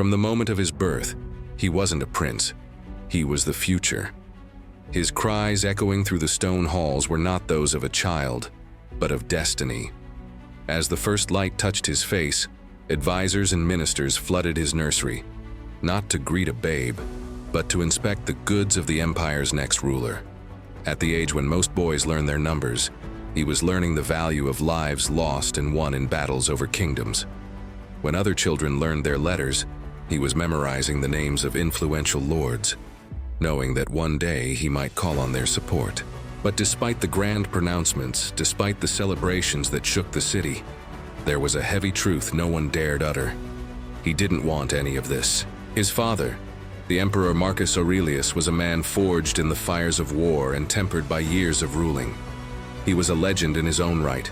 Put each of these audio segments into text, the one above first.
From the moment of his birth, he wasn't a prince. He was the future. His cries echoing through the stone halls were not those of a child, but of destiny. As the first light touched his face, advisors and ministers flooded his nursery, not to greet a babe, but to inspect the goods of the empire's next ruler. At the age when most boys learn their numbers, he was learning the value of lives lost and won in battles over kingdoms. When other children learned their letters, he was memorizing the names of influential lords, knowing that one day he might call on their support. But despite the grand pronouncements, despite the celebrations that shook the city, there was a heavy truth no one dared utter. He didn't want any of this. His father, the Emperor Marcus Aurelius, was a man forged in the fires of war and tempered by years of ruling. He was a legend in his own right,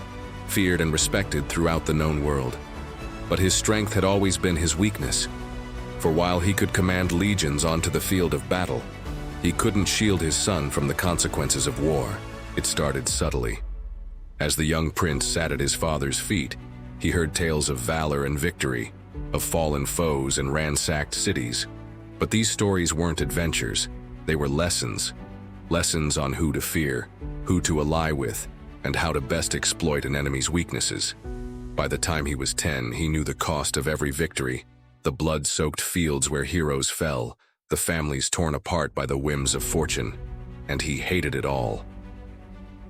feared and respected throughout the known world. But his strength had always been his weakness. For while he could command legions onto the field of battle, he couldn't shield his son from the consequences of war. It started subtly. As the young prince sat at his father's feet, he heard tales of valor and victory, of fallen foes and ransacked cities. But these stories weren't adventures, they were lessons. Lessons on who to fear, who to ally with, and how to best exploit an enemy's weaknesses. By the time he was 10, he knew the cost of every victory, the blood-soaked fields where heroes fell, the families torn apart by the whims of fortune, and he hated it all.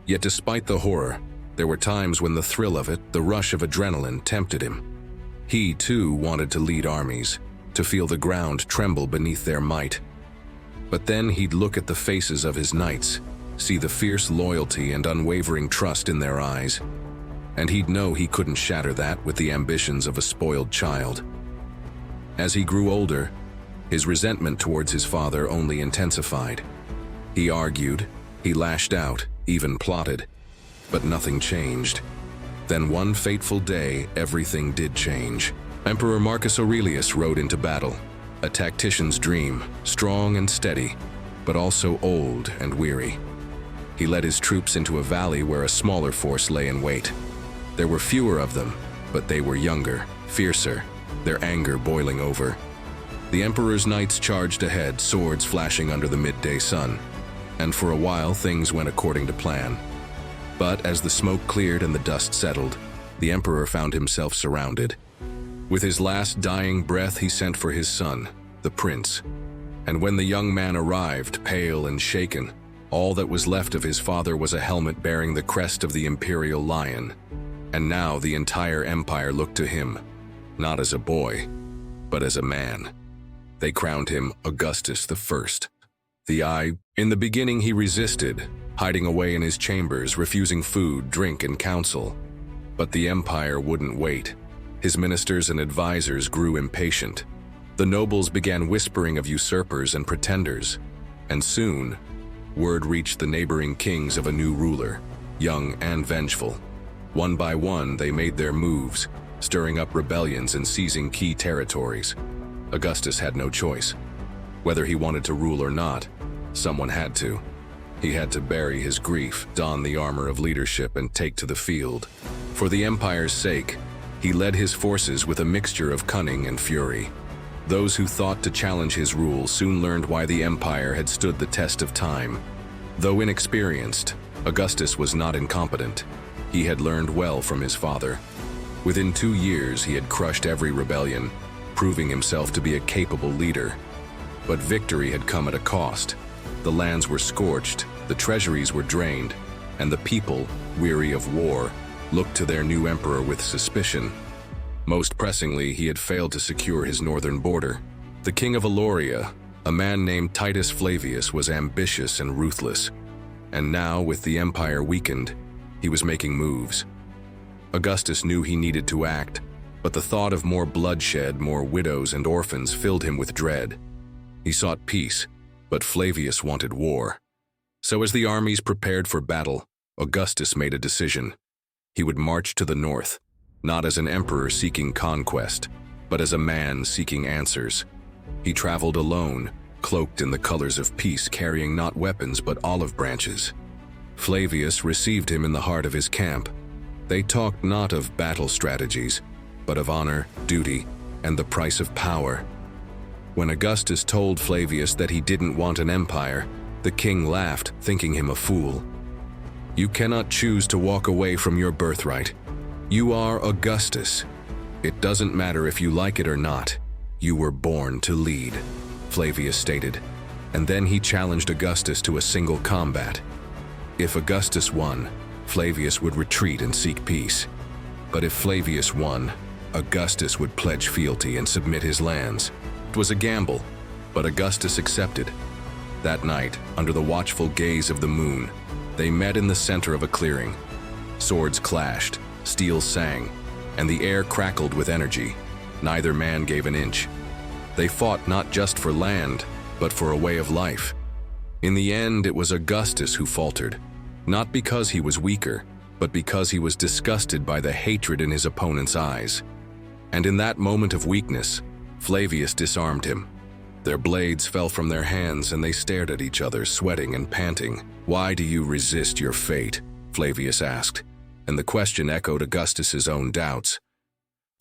Yet despite the horror, there were times when the thrill of it, the rush of adrenaline, tempted him. He, too, wanted to lead armies, to feel the ground tremble beneath their might. But then he'd look at the faces of his knights, see the fierce loyalty and unwavering trust in their eyes, and he'd know he couldn't shatter that with the ambitions of a spoiled child. As he grew older, his resentment towards his father only intensified. He argued, he lashed out, even plotted, but nothing changed. Then one fateful day, everything did change. Emperor Marcus Aurelius rode into battle, a tactician's dream, strong and steady, but also old and weary. He led his troops into a valley where a smaller force lay in wait. There were fewer of them, but they were younger, fiercer, their anger boiling over. The emperor's knights charged ahead, swords flashing under the midday sun, and for a while things went according to plan. But as the smoke cleared and the dust settled, the emperor found himself surrounded. With his last dying breath, he sent for his son, the prince. And when the young man arrived, pale and shaken, all that was left of his father was a helmet bearing the crest of the imperial lion. And now the entire empire looked to him, not as a boy, but as a man. They crowned him Augustus I. In the beginning he resisted, hiding away in his chambers, refusing food, drink, and counsel. But the empire wouldn't wait. His ministers and advisors grew impatient. The nobles began whispering of usurpers and pretenders, and soon, word reached the neighboring kings of a new ruler, young and vengeful. One by one, they made their moves, stirring up rebellions and seizing key territories. Augustus had no choice. Whether he wanted to rule or not, someone had to. He had to bury his grief, don the armor of leadership, and take to the field. For the empire's sake, he led his forces with a mixture of cunning and fury. Those who thought to challenge his rule soon learned why the empire had stood the test of time. Though inexperienced, Augustus was not incompetent. He had learned well from his father. Within 2 years, he had crushed every rebellion, proving himself to be a capable leader. But victory had come at a cost. The lands were scorched, the treasuries were drained, and the people, weary of war, looked to their new emperor with suspicion. Most pressingly, he had failed to secure his northern border. The king of Illyria, a man named Titus Flavius, was ambitious and ruthless. And now, with the empire weakened, he was making moves. Augustus knew he needed to act, but the thought of more bloodshed, more widows and orphans filled him with dread. He sought peace, but Flavius wanted war. So as the armies prepared for battle, Augustus made a decision. He would march to the north, not as an emperor seeking conquest, but as a man seeking answers. He traveled alone, cloaked in the colors of peace, carrying not weapons but olive branches. Flavius received him in the heart of his camp. They talked not of battle strategies, but of honor, duty, and the price of power. When Augustus told Flavius that he didn't want an empire, the king laughed, thinking him a fool. "You cannot choose to walk away from your birthright. You are Augustus. It doesn't matter if you like it or not. You were born to lead," Flavius stated, and then he challenged Augustus to a single combat. If Augustus won, Flavius would retreat and seek peace. But if Flavius won, Augustus would pledge fealty and submit his lands. It was a gamble, but Augustus accepted. That night, under the watchful gaze of the moon, they met in the center of a clearing. Swords clashed, steel sang, and the air crackled with energy. Neither man gave an inch. They fought not just for land, but for a way of life. In the end, it was Augustus who faltered, not because he was weaker, but because he was disgusted by the hatred in his opponent's eyes. And in that moment of weakness, Flavius disarmed him. Their blades fell from their hands and they stared at each other, sweating and panting. "Why do you resist your fate?" Flavius asked, and the question echoed Augustus's own doubts.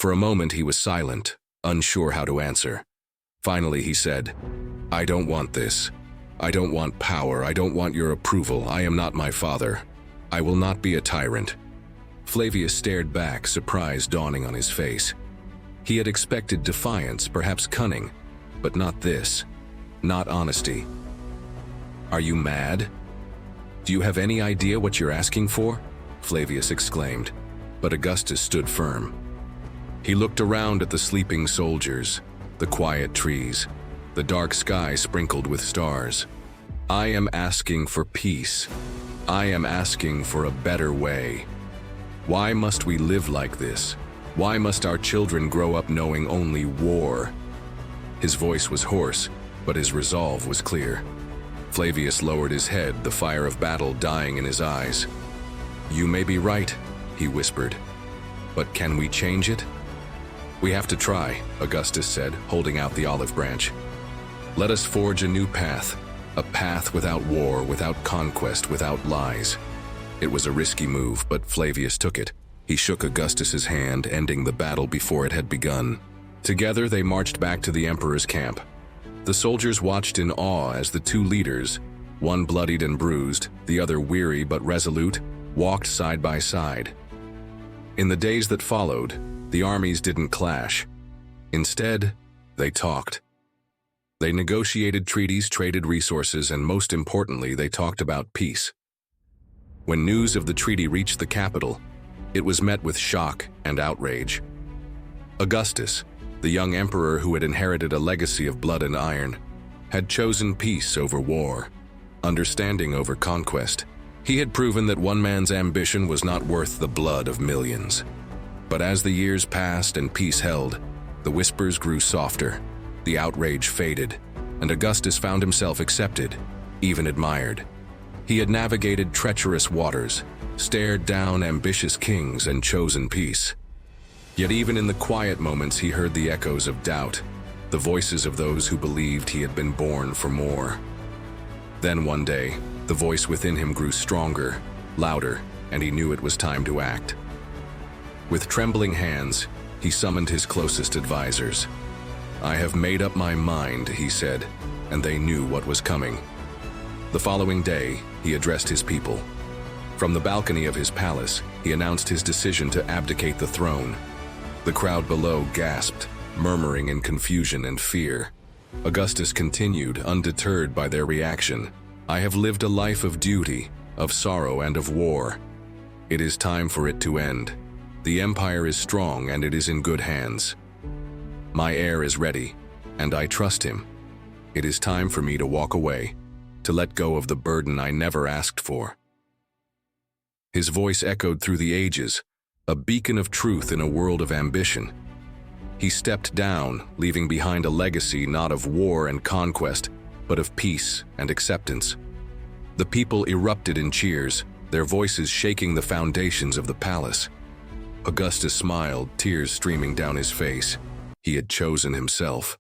For a moment he was silent, unsure how to answer. Finally he said, "I don't want this. I don't want power. I don't want your approval. I am not my father. I will not be a tyrant." Flavius stared back, surprise dawning on his face. He had expected defiance, perhaps cunning, but not this. Not honesty. "Are you mad? Do you have any idea what you're asking for?" Flavius exclaimed, but Augustus stood firm. He looked around at the sleeping soldiers, the quiet trees, the dark sky sprinkled with stars. "I am asking for peace. I am asking for a better way. Why must we live like this? Why must our children grow up knowing only war?" His voice was hoarse, but his resolve was clear. Flavius lowered his head, the fire of battle dying in his eyes. "You may be right," he whispered. "But can we change it?" "We have to try," Augustus said, holding out the olive branch. "Let us forge a new path, a path without war, without conquest, without lies." It was a risky move, but Flavius took it. He shook Augustus's hand, ending the battle before it had begun. Together they marched back to the emperor's camp. The soldiers watched in awe as the two leaders, one bloodied and bruised, the other weary but resolute, walked side by side. In the days that followed, the armies didn't clash. Instead, they talked. They negotiated treaties, traded resources, and most importantly, they talked about peace. When news of the treaty reached the capital, it was met with shock and outrage. Augustus, the young emperor who had inherited a legacy of blood and iron, had chosen peace over war, understanding over conquest. He had proven that one man's ambition was not worth the blood of millions. But as the years passed and peace held, the whispers grew softer, the outrage faded, and Augustus found himself accepted, even admired. He had navigated treacherous waters, stared down ambitious kings, and chosen peace. Yet even in the quiet moments he heard the echoes of doubt, the voices of those who believed he had been born for more. Then one day, the voice within him grew stronger, louder, and he knew it was time to act. With trembling hands, he summoned his closest advisors. "I have made up my mind," he said, and they knew what was coming. The following day, he addressed his people. From the balcony of his palace, he announced his decision to abdicate the throne. The crowd below gasped, murmuring in confusion and fear. Augustus continued, undeterred by their reaction. "I have lived a life of duty, of sorrow, and of war. It is time for it to end. The empire is strong and it is in good hands. My heir is ready, and I trust him. It is time for me to walk away, to let go of the burden I never asked for." His voice echoed through the ages, a beacon of truth in a world of ambition. He stepped down, leaving behind a legacy not of war and conquest, but of peace and acceptance. The people erupted in cheers, their voices shaking the foundations of the palace. Augustus smiled, tears streaming down his face. He had chosen himself.